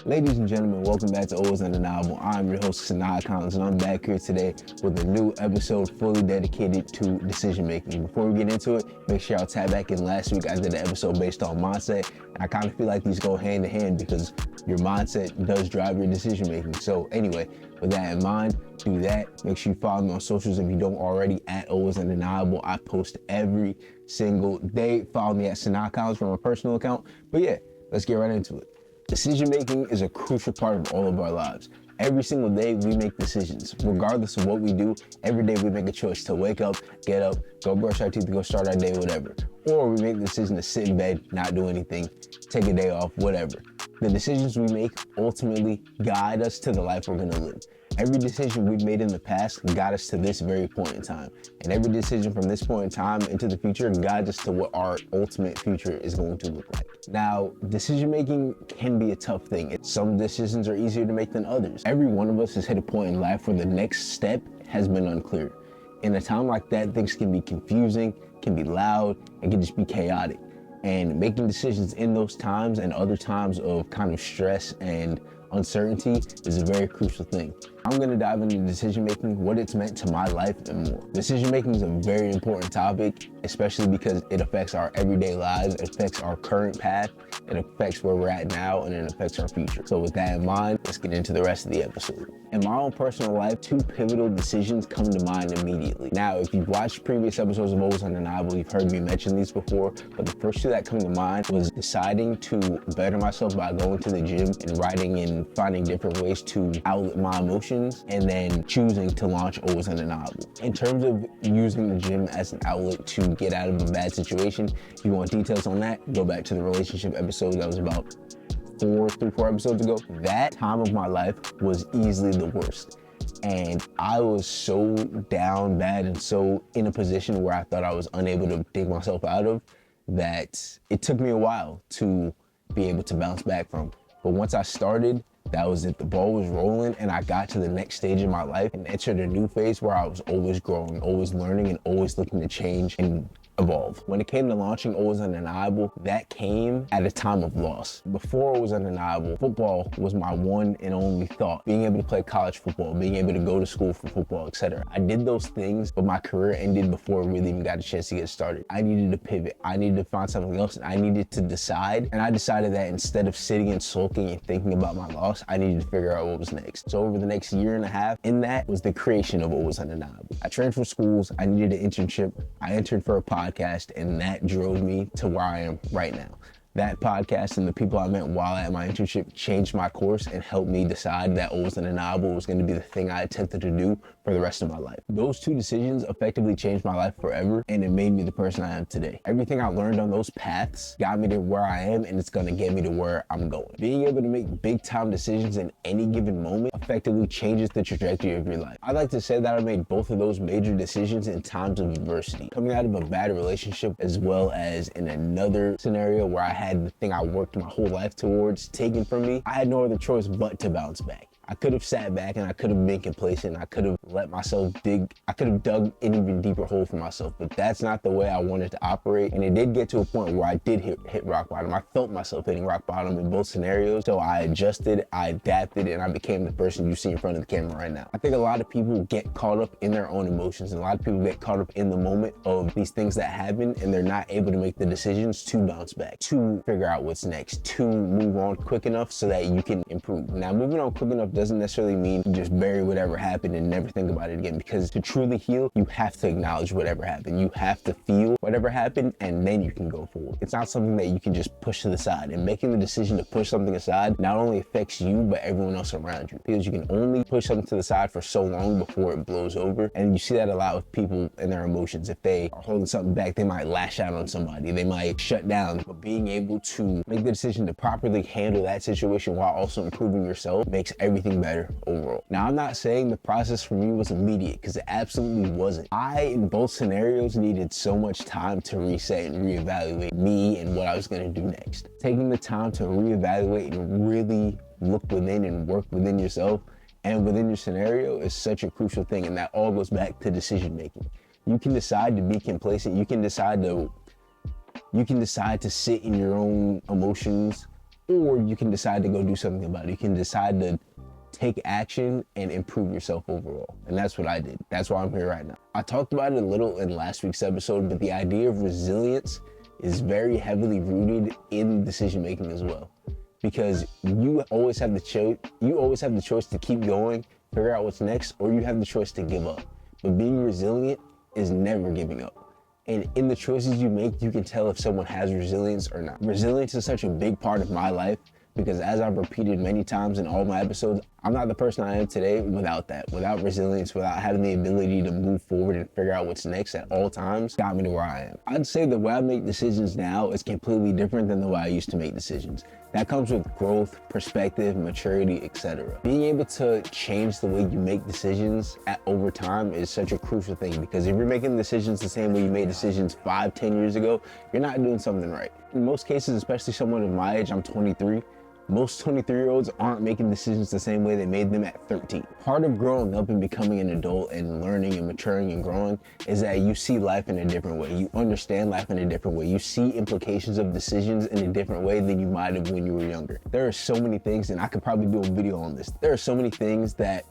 Ladies and gentlemen, welcome back to Always Undeniable. I'm your host, Sanaa Collins, and I'm back here today with a new episode fully dedicated to decision making. Before we get into it, make sure y'all tap back in. Last week I did an episode based on mindset, and I kind of feel like these go hand in hand because your mindset does drive your decision making. So anyway, with that in mind, do that. Make sure you follow me on socials if you don't already, at Always Undeniable. I post every single day. Follow me at Sanaa Collins from my personal account. But yeah, let's get right into it. Decision making is a crucial part of all of our lives. Every single day we make decisions. Regardless of what we do, every day we make a choice to wake up, get up, go brush our teeth, go start our day, whatever. Or we make the decision to sit in bed, not do anything, take a day off, whatever. The decisions we make ultimately guide us to the life we're gonna live. Every decision we've made in the past got us to this very point in time. And every decision from this point in time into the future guides us to what our ultimate future is going to look like. Now, decision making can be a tough thing. Some decisions are easier to make than others. Every one of us has hit a point in life where the next step has been unclear. In a time like that, things can be confusing, can be loud, and can just be chaotic. And making decisions in those times and other times of kind of stress and uncertainty is a very crucial thing. I'm gonna dive into decision making, what it's meant to my life, and more. Decision making is a very important topic, especially because it affects our everyday lives, it affects our current path, it affects where we're at now, and it affects our future. So with that in mind, let's get into the rest of the episode. In my own personal life, two pivotal decisions come to mind immediately. Now, if you've watched previous episodes of Always Undeniable, you've heard me mention these before, but the first two that come to mind was deciding to better myself by going to the gym and writing and finding different ways to outlet my emotions, and then choosing to launch Always Undeniable. In terms of using the gym as an outlet to get out of a bad situation, if you want details on that, go back to the relationship episode that was about 4 episodes ago. That time of my life was easily the worst. And I was so down bad and so in a position where I thought I was unable to dig myself out of that it took me a while to be able to bounce back from. But once I started, that was it. The ball was rolling and I got to the next stage of my life and entered a new phase where I was always growing, always learning, and always looking to change and evolve. When it came to launching Always Undeniable, that came at a time of loss. Before Always Undeniable, football was my one and only thought. Being able to play college football, being able to go to school for football, etc. I did those things, but my career ended before it really even got a chance to get started. I needed to pivot. I needed to find something else, and I needed to decide. And I decided that instead of sitting and sulking and thinking about my loss, I needed to figure out what was next. So over the next year and a half, in that was the creation of Always Undeniable. I transferred schools. I needed an internship. I entered for a podcast, and that drove me to where I am right now. That podcast and the people I met while at my internship changed my course and helped me decide that Always Undeniable was going to be the thing I attempted to do for the rest of my life. Those two decisions effectively changed my life forever, and it made me the person I am today. Everything I learned on those paths got me to where I am, and it's going to get me to where I'm going. Being able to make big time decisions in any given moment effectively changes the trajectory of your life. I like to say that I made both of those major decisions in times of adversity. Coming out of a bad relationship, as well as in another scenario where I had the thing I worked my whole life towards taken from me, I had no other choice but to bounce back. I could have sat back and I could have been complacent. I could have let myself I could have dug an even deeper hole for myself, but that's not the way I wanted to operate. And it did get to a point where I did hit rock bottom. I felt myself hitting rock bottom in both scenarios. So I adjusted, I adapted, and I became the person you see in front of the camera right now. I think a lot of people get caught up in their own emotions, and a lot of people get caught up in the moment of these things that happen, and they're not able to make the decisions to bounce back, to figure out what's next, to move on quick enough so that you can improve. Now, moving on quick enough doesn't necessarily mean you just bury whatever happened and never think about it again, because to truly heal, you have to acknowledge whatever happened. You have to feel whatever happened, and then you can go forward. It's not something that you can just push to the side, and making the decision to push something aside not only affects you, but everyone else around you, because you can only push something to the side for so long before it blows over. And you see that a lot with people and their emotions. If they are holding something back, they might lash out on somebody, they might shut down. But being able to make the decision to properly handle that situation while also improving yourself makes everything better overall. Now, I'm not saying the process for me was immediate, because it absolutely wasn't. I, in both scenarios, needed so much time to reset and reevaluate me and what I was going to do next. Taking the time to reevaluate and really look within and work within yourself and within your scenario is such a crucial thing, and that all goes back to decision making. You can decide to be complacent. You can decide to sit in your own emotions or you can decide to go do something about it. You can decide to take action and improve yourself overall. And that's what I did. That's why I'm here right now. I talked about it a little in last week's episode, but the idea of resilience is very heavily rooted in decision making as well. Because you always have the choice to keep going, figure out what's next, or you have the choice to give up. But being resilient is never giving up. And in the choices you make, you can tell if someone has resilience or not. Resilience is such a big part of my life because, as I've repeated many times in all my episodes, I'm not the person I am today without that. Without resilience, without having the ability to move forward and figure out what's next at all times, got me to where I am. I'd say the way I make decisions now is completely different than the way I used to make decisions. That comes with growth, perspective, maturity, etc. Being able to change the way you make decisions over time is such a crucial thing, because if you're making decisions the same way you made decisions 5-10 years ago, you're not doing something right. In most cases, especially someone of my age, I'm 23, most 23-year-olds aren't making decisions the same way they made them at 13. Part of growing up and becoming an adult and learning and maturing and growing is that you see life in a different way. You understand life in a different way. You see implications of decisions in a different way than you might have when you were younger. There are so many things, and I could probably do a video on this. There are so many things that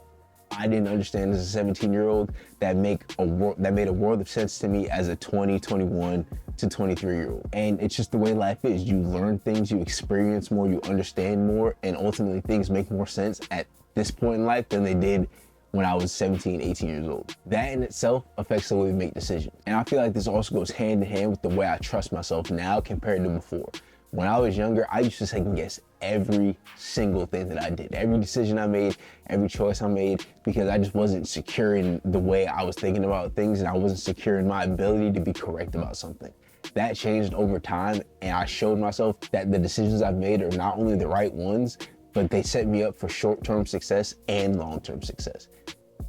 I didn't understand as a 17-year-old that made a world of sense to me as a 20, 21 to 23-year-old. And it's just the way life is. You learn things, you experience more, you understand more, and ultimately things make more sense at this point in life than they did when I was 17, 18 years old. That in itself affects the way we make decisions. And I feel like this also goes hand in hand with the way I trust myself now compared to before. When I was younger, I used to second guess every single thing that I did, every decision I made, every choice I made, because I just wasn't secure in the way I was thinking about things, and I wasn't secure in my ability to be correct about something. That changed over time, and I showed myself that the decisions I've made are not only the right ones, but they set me up for short-term success and long-term success.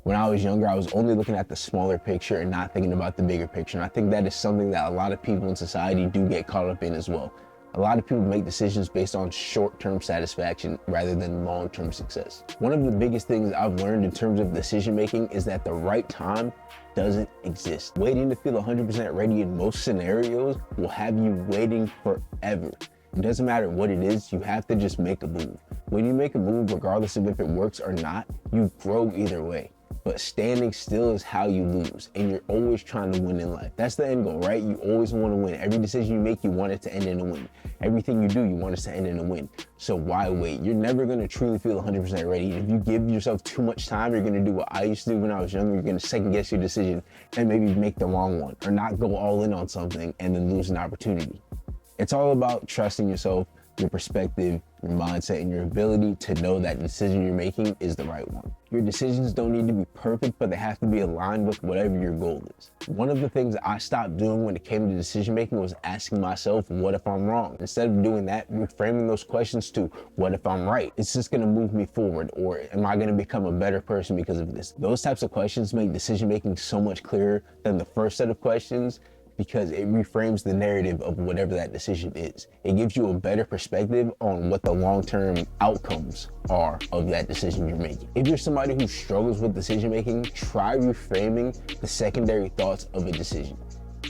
When I was younger, I was only looking at the smaller picture and not thinking about the bigger picture. And I think that is something that a lot of people in society do get caught up in as well. A lot of people make decisions based on short-term satisfaction rather than long-term success. One of the biggest things I've learned in terms of decision-making is that the right time doesn't exist. Waiting to feel 100% ready in most scenarios will have you waiting forever. It doesn't matter what it is, you have to just make a move. When you make a move, regardless of if it works or not, you grow either way. But standing still is how you lose, and you're always trying to win in life. That's the end goal, right? You always want to win. Every decision you make, you want it to end in a win. Everything you do, you want it to end in a win. So why wait? You're never going to truly feel 100% ready. If you give yourself too much time, you're going to do what I used to do when I was younger. You're going to second guess your decision and maybe make the wrong one, or not go all in on something and then lose an opportunity. It's all about trusting yourself, your perspective, your mindset, and your ability to know that the decision you're making is the right one. Your decisions don't need to be perfect, but they have to be aligned with whatever your goal is. One of the things I stopped doing when it came to decision making was asking myself, what if I'm wrong? Instead of doing that, reframing those questions to, what if I'm right? Is this gonna move me forward, or am I gonna become a better person because of this? Those types of questions make decision making so much clearer than the first set of questions, because it reframes the narrative of whatever that decision is. It gives you a better perspective on what the long-term outcomes are of that decision you're making. If you're somebody who struggles with decision making, try reframing the secondary thoughts of a decision.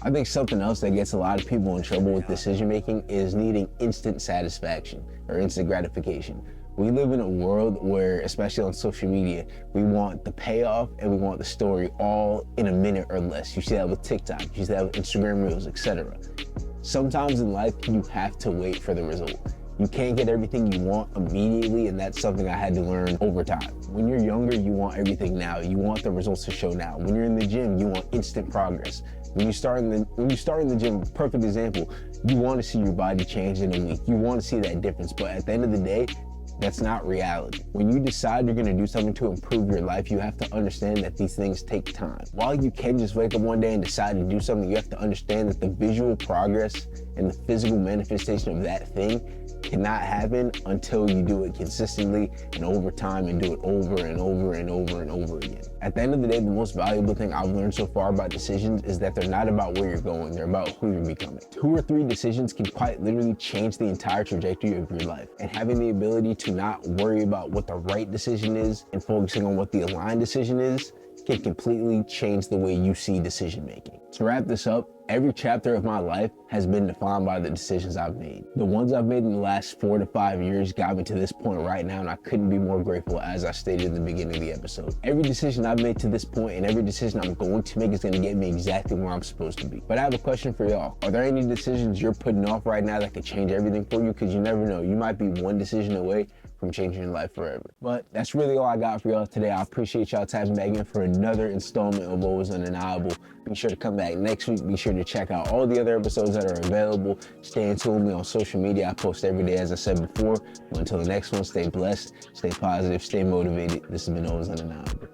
I think something else that gets a lot of people in trouble with decision making is needing instant satisfaction or instant gratification. We live in a world where, especially on social media, we want the payoff and we want the story all in a minute or less. You see that with TikTok, you see that with Instagram Reels, etc. Sometimes in life, you have to wait for the result. You can't get everything you want immediately, and that's something I had to learn over time. When you're younger, you want everything now. You want the results to show now. When you're in the gym, you want instant progress. When you start in the gym, perfect example, you want to see your body change in a week. You want to see that difference, but at the end of the day, that's not reality. When you decide you're gonna do something to improve your life, you have to understand that these things take time. While you can just wake up one day and decide to do something, you have to understand that the visual progress and the physical manifestation of that thing cannot happen until you do it consistently and over time, and do it over and over and over and over again. At the end of the day, the most valuable thing I've learned so far about decisions is that they're not about where you're going, they're about who you're becoming. 2 or 3 decisions can quite literally change the entire trajectory of your life. And having the ability to not worry about what the right decision is and focusing on what the aligned decision is can completely change the way you see decision making. To wrap this up, Every chapter of my life has been defined by the decisions I've made. The ones I've made in the last 4 to 5 years got me to this point right now, and I couldn't be more grateful, as I stated in the beginning of the episode. Every decision I've made to this point and every decision I'm going to make is going to get me exactly where I'm supposed to be. But I have a question for y'all. Are there any decisions you're putting off right now that could change everything for you? Because you never know. You might be one decision away from changing your life forever. But that's really all I got for y'all today. I appreciate y'all tapping back in for another installment of Always Undeniable. Be sure to come back next week. Be sure to check out all the other episodes that are available. Stay in tune with me on social media. I post every day, as I said before. But until the next one, stay blessed, stay positive, stay motivated. This has been Always Undeniable.